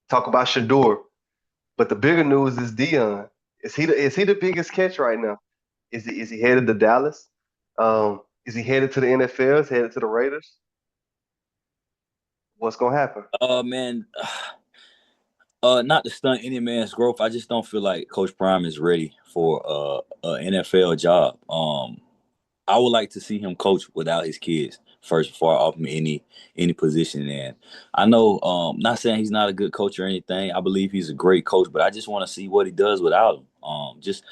talk about Shador. But the bigger news is Dion. Is he the biggest catch right now? Is he headed to Dallas? Is he headed to the NFL? Is he headed to the Raiders? What's gonna happen? Man, not to stunt any man's growth. I just don't feel like Coach Prime is ready for a NFL job. I would like to see him coach without his kids first before I offer him any position. And I know, not saying he's not a good coach or anything. I believe he's a great coach, but I just want to see what he does without him. Just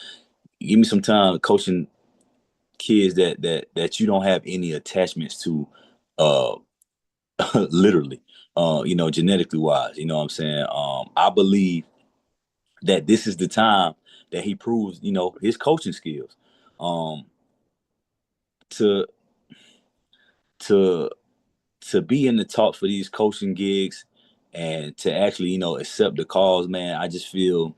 give me some time coaching kids that you don't have any attachments to, uh, literally, genetically wise. You know what I'm saying? I believe that this is the time that he proves, his coaching skills. Um, to to to be in the talks for these coaching gigs and to actually, accept the calls, man, I just feel,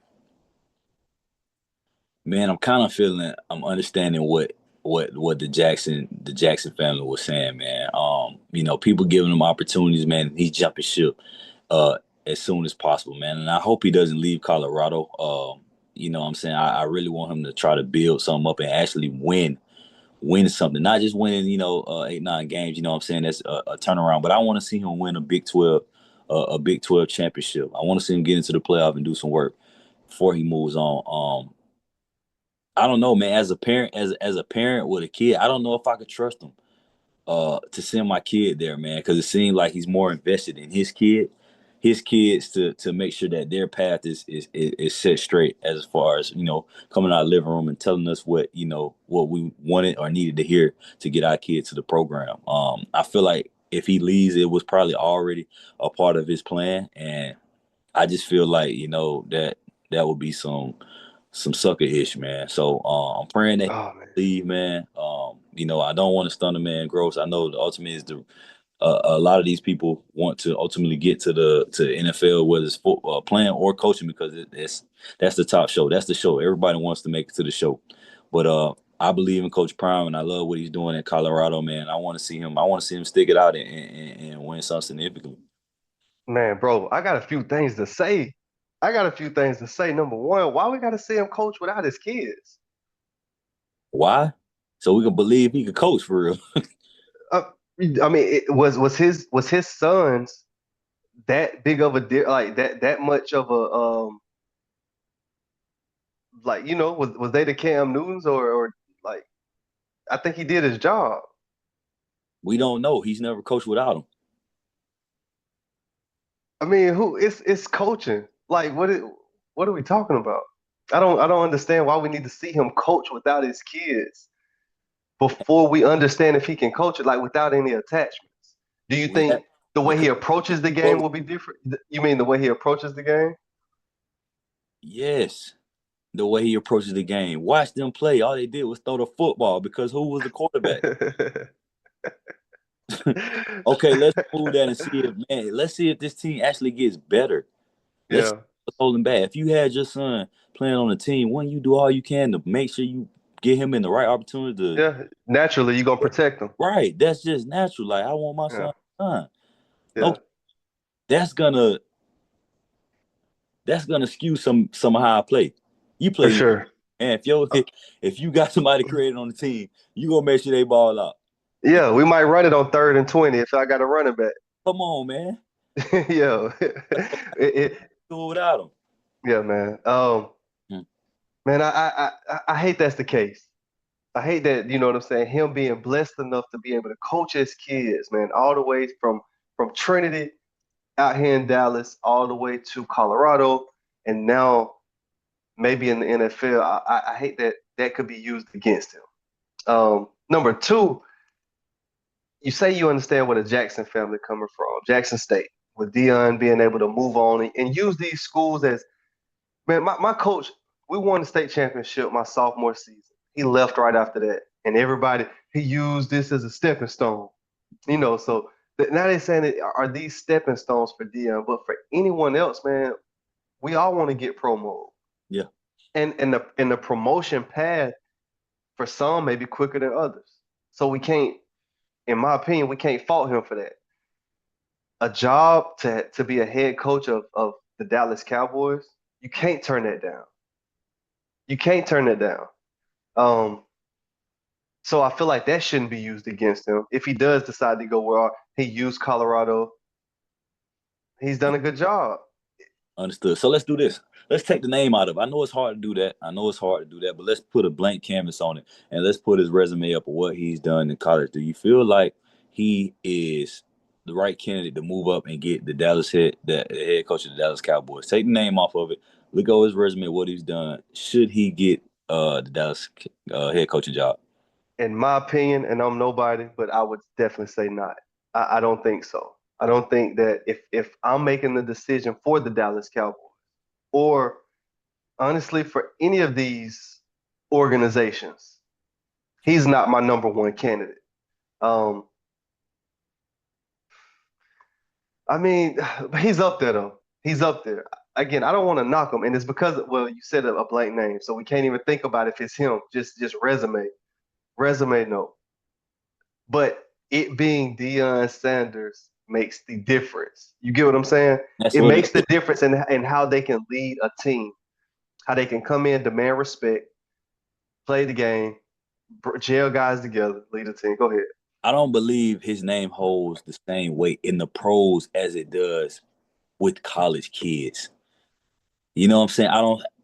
man, I'm understanding what the Jackson family was saying, man. People giving him opportunities, man. He's jumping ship as soon as possible, man. And I hope he doesn't leave Colorado. You know what I'm saying? I really want him to try to build something up and actually win something, not just winning, 8, 9 games. You know what I'm saying? That's a turnaround. But I want to see him win a Big 12 championship. I want to see him get into the playoff and do some work before he moves on. I don't know, man. As a parent, as a parent with a kid, I don't know if I could trust him to send my kid there, man, because it seems like he's more invested in his kids to make sure that their path is set straight as far as coming out of the living room and telling us what we wanted or needed to hear to get our kids to the program. I feel like if he leaves, it was probably already a part of his plan, and I just feel like that would be some sucker ish, man. So I'm praying that Oh man. he leave, man. I don't want to stun the man gross. I know the ultimate is a lot of these people want to ultimately get to the NFL, whether it's playing or coaching, because that's the top show. That's the show. Everybody wants to make it to the show. But I believe in Coach Prime, and I love what he's doing in Colorado, man. I want to see him. I want to see him stick it out and win something significantly. Man, bro, I got a few things to say. I got a few things to say. Number one, why we gotta see him coach without his kids? Why? So we can believe he could coach for real. Uh, I mean, was his sons that big of a deal, like that much of a like was they the Cam Newtons or like I think he did his job. We don't know. He's never coached without him. I mean, who it's coaching. Like what are we talking about? I don't understand why we need to see him coach without his kids before we understand if he can coach it like without any attachments. Do you Yeah, think the way he because approaches the game well, will be different? You mean the way he approaches the game? yes, the way he approaches the game. Watch them play. All they did was throw the football because who was the quarterback? Okay, let's move that and see if man. Let's see if this team actually gets better. Let's see Yeah, what's holding back. If you had your son playing on the team, wouldn't you do all you can to make sure you get him in the right opportunity yeah. Naturally, you're gonna protect him. right? That's just natural. Like I want my Yeah, son. Son. yeah, Okay, that's gonna that's gonna skew some how I play. You for play, sure. and if you got somebody created on the team, you gonna make sure they ball out. And Yeah, we might run it on 3rd and 20 if I got a running back. come on, man, Yeah, do it without them. yeah, man. Man, I hate that's the case. I hate that, you know what I'm saying? Him being blessed enough to be able to coach his kids, man, all the way from Trinity out here in Dallas, all the way to Colorado, and now maybe in the NFL. I hate that that could be used against him. Number two, you say you understand where the Jackson family coming from, Jackson State, with Dion being able to move on and use these schools as man. My coach, we won the state championship my sophomore season. He left right after that, and everybody he used this as a stepping stone. So now they're saying that are these stepping stones for Dion, but for anyone else, man, we all want to get promo, Yeah, and the promotion path for some may be quicker than others. So we can't, in my opinion, we can't fault him for that. A job to be a head coach of the Dallas Cowboys, you can't turn that down. You can't turn that down. Um, so I feel like that shouldn't be used against him. If he does decide to go where he used Colorado, he's done a good job. Understood. So let's do this. Let's take the name out of it. I know it's hard to do that. But let's put a blank canvas on it and let's put his resume up of what he's done in college. Do you feel like he is the right candidate to move up and get the head coach of the Dallas Cowboys? Take the name off of it. Look at his resume, what he's done. Should he get the Dallas head coaching job? In my opinion, and I'm nobody, but I would definitely say not. I don't think so. I don't think that if I'm making the decision for the Dallas Cowboys, or honestly for any of these organizations, he's not my number one candidate. Um, I mean, he's up there though. He's up there. Again, I don't want to knock him, and it's because well, you said a blank name, so we can't even think about if it's him. Just resume, no. But it being Deion Sanders makes the difference. You get what I'm saying? That's It what makes the difference in how they can lead a team, how they can come in, demand respect, play the game, jail guys together, lead a team. Go ahead. I don't believe his name holds the same weight in the pros as it does with college kids. You know what I'm saying?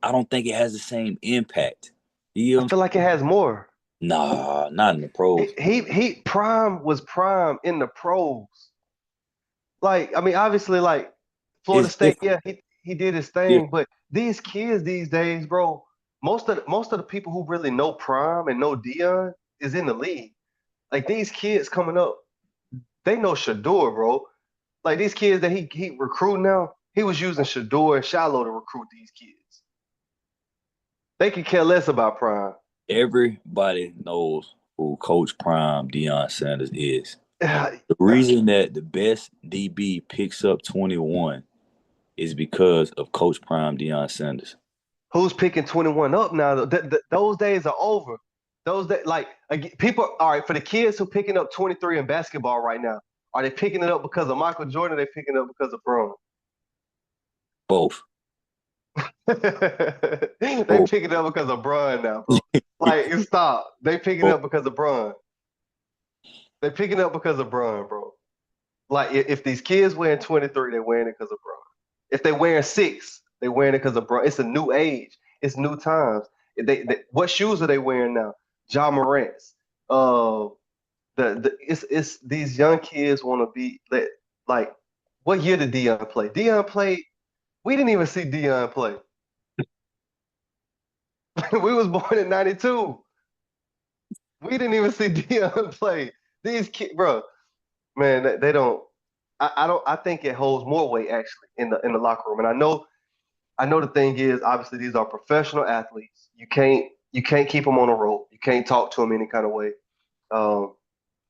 I don't think it has the same impact. You I know feel like it has more. Nah, not in the pros. He prime was prime in the pros. Like, I mean, obviously, like Florida It's State, different. yeah, he did his thing, but these kids these days, bro, most of the people who really know Prime and know Dion is in the league. Like these kids coming up, they know Shador, bro. Like these kids that he recruiting now, he was using Shador and Shiloh to recruit these kids. They could care less about Prime. Everybody knows who Coach Prime Deion Sanders is. Yeah, The reason that the best DB picks up 21 is because of Coach Prime Deion Sanders. who's picking 21 up now? Though? Those days are over. Those days, like people, all right, for the kids who picking up 23 in basketball right now, are they picking it up because of Michael Jordan? Or are they picking it up because of Braun? Both. They Both. picking it up because of Braun now, bro. Like, stop. They picking it Both. up because of Braun. They picking it up because of Braun, bro. Like, if these kids wearing 23, they're wearing it because of Braun. If they wearing 6, they wearing it because of Braun. It's a new age. It's new times. What shoes are they wearing now? John Morant's. Uh, it's these young kids want to be like. What year did Dion play? Dion played. We didn't even see Dion play. We was born in '92. We didn't even see Dion play. These kids, bro, man, they don't. I don't. I think it holds more weight actually in the locker room. And I know the thing is, obviously, these are professional athletes. You can't keep them on a rope. You can't talk to them any kind of way. Um,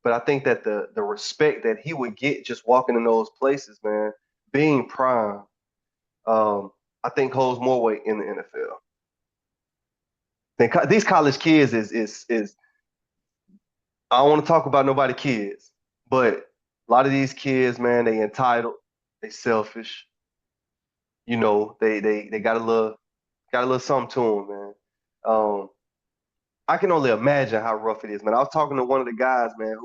but I think that the respect that he would get just walking in those places, man, being prime, I think holds more weight in the NFL. These college kids is I don't want to talk about nobody kids, but a lot of these kids, man, they entitled, they selfish. You know, they got a little something to them, man. Um, I can only imagine how rough it is, man. I was talking to one of the guys, man,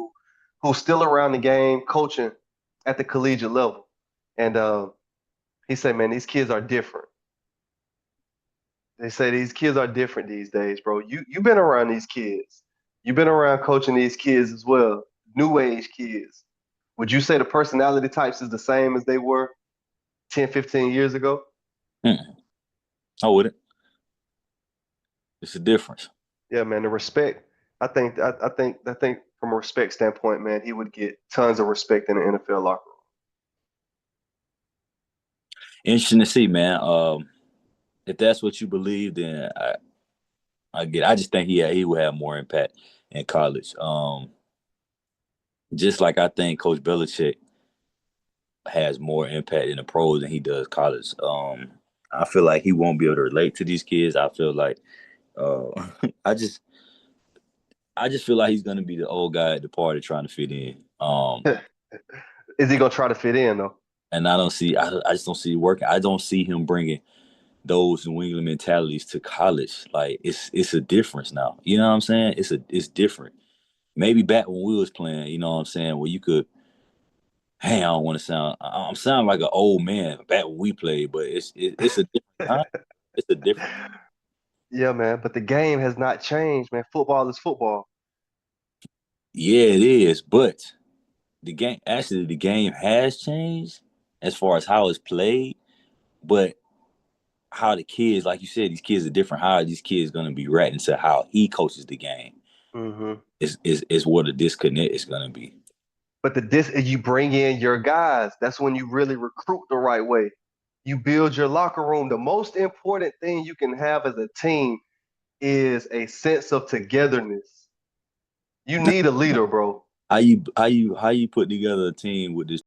who's still around the game, coaching at the collegiate level, and he said, man, these kids are different. They say these kids are different these days, bro. You've been around these kids. You've been around coaching these kids as well, new age kids. Would you say the personality types is the same as they were 10, 15 years ago? Hmm. I wouldn't. It's a difference. Yeah, man, the respect. I think from a respect standpoint, man, he would get tons of respect in the NFL locker room. Interesting to see, man. If that's what you believe, then I get it. I just think he would have more impact in college. Just like I think Coach Belichick has more impact in the pros than he does college. I feel like he won't be able to relate to these kids. I feel like uh, I just feel like he's gonna be the old guy at the party trying to fit in. Is he gonna try to fit in though? and I just don't see it working. I don't see him bringing those New England mentalities to college. Like it's a difference now. You know what I'm saying? It's different. Maybe back when we was playing, you know what I'm saying, where you could. Hey, I don't want to sound. I'm sounding like an old man back when we played, but it's a different time. It's a different. Yeah, man. But the game has not changed, man. Football is football. Yeah, it is. But the game has changed as far as how it's played. But how the kids, like you said, these kids are different. How are these kids gonna be right into how he coaches the game? Hmm. Is what the disconnect is gonna be. But you bring in your guys. That's when you really recruit the right way. You build your locker room. The most important thing you can have as a team is a sense of togetherness. You Now, need a leader, bro. how you put together a team with this